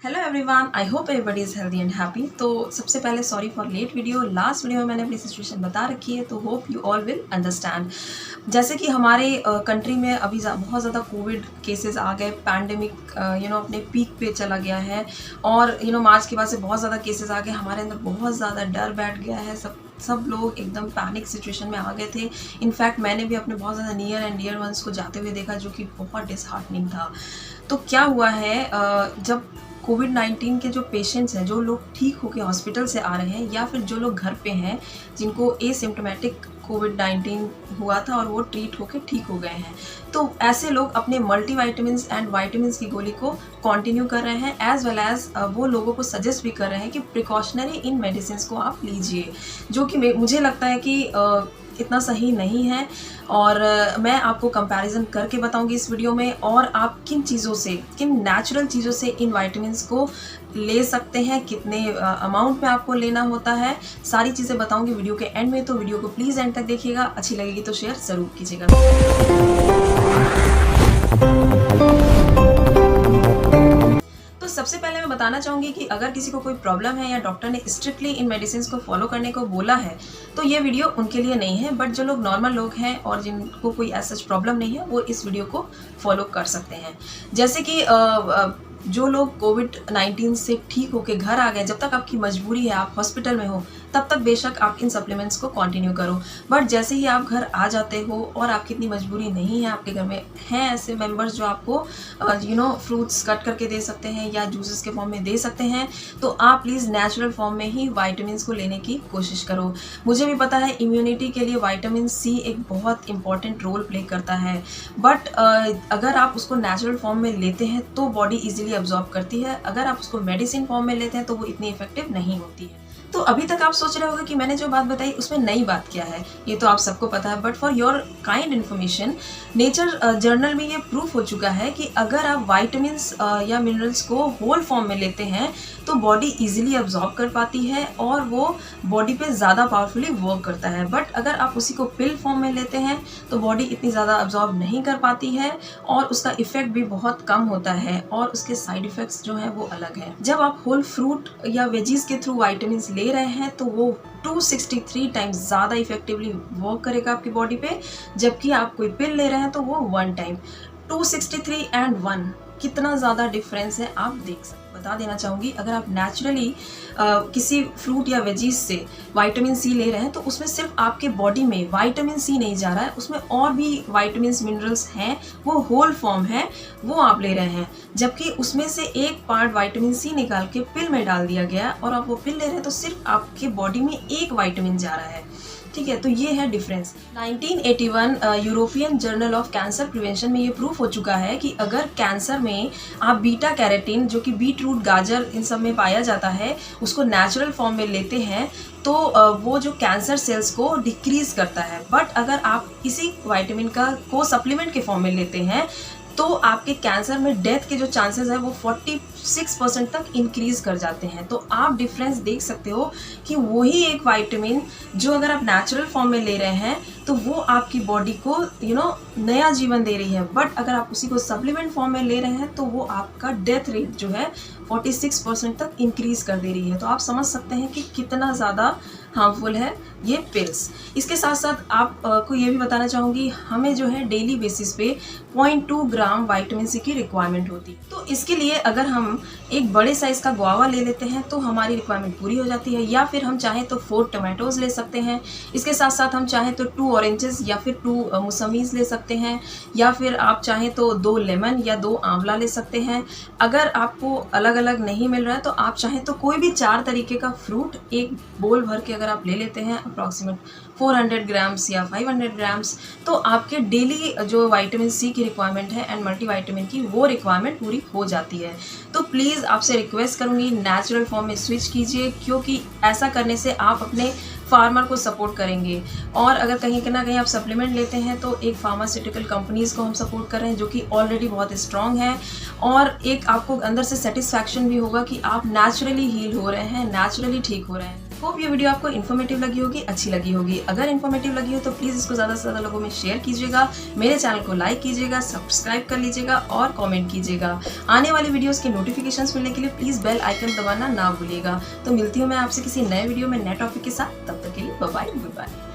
Hello everyone, I hope everybody is healthy and happy. तो सबसे पहले sorry for late video. Last video में मैंने अपनी सिचुएशन बता रखी है, तो hope you all will understand. जैसे कि हमारे कंट्री में अभी बहुत ज़्यादा कोविड केसेस आ गए, पैंडेमिक अपने पीक पे चला गया है और मार्च के बाद से बहुत ज़्यादा केसेस आ गए। हमारे अंदर बहुत ज़्यादा डर बैठ गया है, सब लोग एकदम पैनिक सिचुएशन में आ गए थे। इनफैक्ट मैंने भी अपने बहुत ज़्यादा नियर एंड डियर वंस को जाते हुए देखा, जो कि बहुत डिसहार्टनिंग था। तो क्या हुआ है, जब कोविड-19 के जो पेशेंट्स हैं, जो लोग ठीक होकर हॉस्पिटल से आ रहे हैं या फिर जो लोग घर पे हैं जिनको एसिम्प्टोमेटिक कोविड-19 हुआ था और वो ट्रीट होकर ठीक हो गए हैं, तो ऐसे लोग अपने मल्टीविटामिन्स एंड विटामिन्स की गोली को कंटिन्यू कर रहे हैं, एज वेल एज वो लोगों को सजेस्ट भी कर रहे हैं कि प्रिकॉशनरी इन मेडिसिन को आप लीजिए, जो कि मुझे लगता है कि इतना सही नहीं है। और मैं आपको कंपैरिजन करके बताऊंगी इस वीडियो में, और आप किन चीज़ों से, किन नेचुरल चीज़ों से इन विटामिन्स को ले सकते हैं, कितने अमाउंट में आपको लेना होता है, सारी चीज़ें बताऊंगी वीडियो के एंड में। तो वीडियो को प्लीज़ एंड तक देखिएगा, अच्छी लगेगी तो शेयर ज़रूर कीजिएगा। तो सबसे पहले मैं बताना चाहूँगी कि अगर किसी को कोई प्रॉब्लम है या डॉक्टर ने स्ट्रिक्टली इन मेडिसिन को फॉलो करने को बोला है, तो ये वीडियो उनके लिए नहीं है। बट जो लोग नॉर्मल लोग हैं और जिनको कोई ऐसा प्रॉब्लम नहीं है, वो इस वीडियो को फॉलो कर सकते हैं। जैसे कि जो लोग कोविड-19 से ठीक होके घर आ गए, जब तक आपकी मजबूरी है, आप हॉस्पिटल में हो, तब तक बेशक आप इन सप्लीमेंट्स को कंटिन्यू करो। बट जैसे ही आप घर आ जाते हो और आपकी इतनी मजबूरी नहीं है, आपके घर में हैं ऐसे मेंबर्स जो आपको फ्रूट्स कट करके दे सकते हैं या जूसेस के फॉर्म में दे सकते हैं, तो आप प्लीज़ नेचुरल फॉर्म में ही विटामिन्स को लेने की कोशिश करो। मुझे भी पता है इम्यूनिटी के लिए विटामिन सी एक बहुत इंपॉर्टेंट रोल प्ले करता है, बट अगर आप उसको नेचुरल फॉर्म में लेते हैं तो बॉडी ईजिली अब्जॉर्ब करती है। अगर आप उसको मेडिसिन फॉर्म में लेते हैं तो वो इतनी इफेक्टिव नहीं होती है। तो अभी तक आप सोच रहे होंगे कि मैंने जो बात बताई उसमें नई बात क्या है, ये तो आप सबको पता है। But for your kind information, nature journal में ये प्रूफ हो चुका है कि अगर आप विटामिन्स या मिनरल्स को होल फॉर्म में लेते हैं तो बॉडी इजीली अब्जॉर्ब कर पाती है और वो बॉडी पे ज़्यादा पावरफुली वर्क करता है। बट अगर आप उसी को पिल फॉर्म में लेते हैं तो बॉडी इतनी ज़्यादा अब्जॉर्ब नहीं कर पाती है और उसका इफेक्ट भी बहुत कम होता है और उसके साइड इफ़ेक्ट्स जो हैं वो अलग हैं। जब आप होल फ्रूट या वेजीज के थ्रू विटामिन्स ले रहे हैं तो वो 263 टाइम्स ज़्यादा इफेक्टिवली वर्क करेगा आपकी बॉडी पे, जबकि आप कोई पिल ले रहे हैं तो वो 1 टाइम। 263 एंड 1 कितना ज़्यादा डिफरेंस है आप देख सकते। बता देना चाहूँगी, अगर आप नेचुरली किसी फ्रूट या वेजीज से विटामिन सी ले रहे हैं तो उसमें सिर्फ आपके बॉडी में विटामिन सी नहीं जा रहा है, उसमें और भी विटामिन्स मिनरल्स हैं, वो होल फॉर्म है, वो आप ले रहे हैं। जबकि उसमें से एक पार्ट विटामिन सी निकाल के पिल में डाल दिया गया और आप वो पिल ले रहे हैं तो सिर्फ आपके बॉडी में एक विटामिन जा रहा है। ठीक है, तो ये है difference. 1981 European journal of cancer prevention में ये प्रूफ हो चुका है कि अगर कैंसर में आप बीटा कैरोटीन, जो कि बीट रूट, गाजर, इन सब में पाया जाता है, उसको नेचुरल फॉर्म में लेते हैं तो वो जो कैंसर सेल्स को डिक्रीज करता है। बट अगर आप इसी विटामिन को सप्लीमेंट के फॉर्म में लेते हैं तो आपके कैंसर में डेथ के जो चांसेस है वो 46% तक इंक्रीज कर जाते हैं। तो आप डिफरेंस देख सकते हो कि वही एक विटामिन जो अगर आप नेचुरल फॉर्म में ले रहे हैं तो वो आपकी बॉडी को नया जीवन दे रही है, बट अगर आप उसी को सप्लीमेंट फॉर्म में ले रहे हैं तो वो आपका डेथ रेट जो है 46% तक इंक्रीज कर दे रही है। तो आप समझ सकते हैं कि कितना ज़्यादा हार्मफुल है ये पिल्स। इसके साथ साथ आपको ये भी बताना चाहूँगी, हमें जो है डेली बेसिस पे 0.2 ग्राम विटामिन सी की रिक्वायरमेंट होती है। तो इसके लिए अगर हम एक बड़े साइज़ का गुआवा ले लेते हैं तो हमारी रिक्वायरमेंट पूरी हो जाती है, या फिर हम चाहें तो 4 टमाटोज़ ले सकते हैं। इसके साथ साथ हम चाहें तो 2 ऑरेंजेस या फिर 2 मौसमीज़ ले सकते हैं, या फिर आप चाहें तो 2 लेमन या 2 आंवला ले सकते हैं। अगर आपको अलग अलग नहीं मिल रहा है तो आप चाहें तो कोई भी 4 तरीके का फ्रूट एक बोल भर के अगर आप ले लेते हैं, अप्रॉक्सीमेट 400 ग्राम्स या 500 ग्राम्स, तो आपके डेली जो विटामिन सी की रिक्वायरमेंट है एंड मल्टीविटामिन की, वो रिक्वायरमेंट पूरी हो जाती है। तो प्लीज़ आपसे रिक्वेस्ट करूँगी, नेचुरल फॉर्म में स्विच कीजिए, क्योंकि ऐसा करने से आप अपने फार्मर को सपोर्ट करेंगे। और अगर कहीं ना कहीं आप सप्लीमेंट लेते हैं तो एक फार्मास्यूटिकल कंपनीज़ को हम सपोर्ट कर रहे हैं जो कि ऑलरेडी बहुत स्ट्रॉन्ग है, और एक आपको अंदर से सेटिस्फैक्शन भी होगा कि आप नेचुरली हील हो रहे हैं, नेचुरली ठीक हो रहे हैं। होप ये वीडियो आपको इन्फॉर्मेटिव लगी होगी, अच्छी लगी होगी। अगर इन्फॉर्मेटिव लगी हो तो प्लीज़ इसको ज़्यादा से ज़्यादा लोगों में शेयर कीजिएगा, मेरे चैनल को लाइक कीजिएगा, सब्सक्राइब कर लीजिएगा और कमेंट कीजिएगा। आने वाली वीडियोस के नोटिफिकेशंस मिलने के लिए प्लीज़ बेल आइकन दबाना ना भूलिएगा। तो मिलती हूँ मैं आपसे किसी नए वीडियो में नए टॉपिक के साथ। तब तक के लिए बाय बाय, गुड बाय।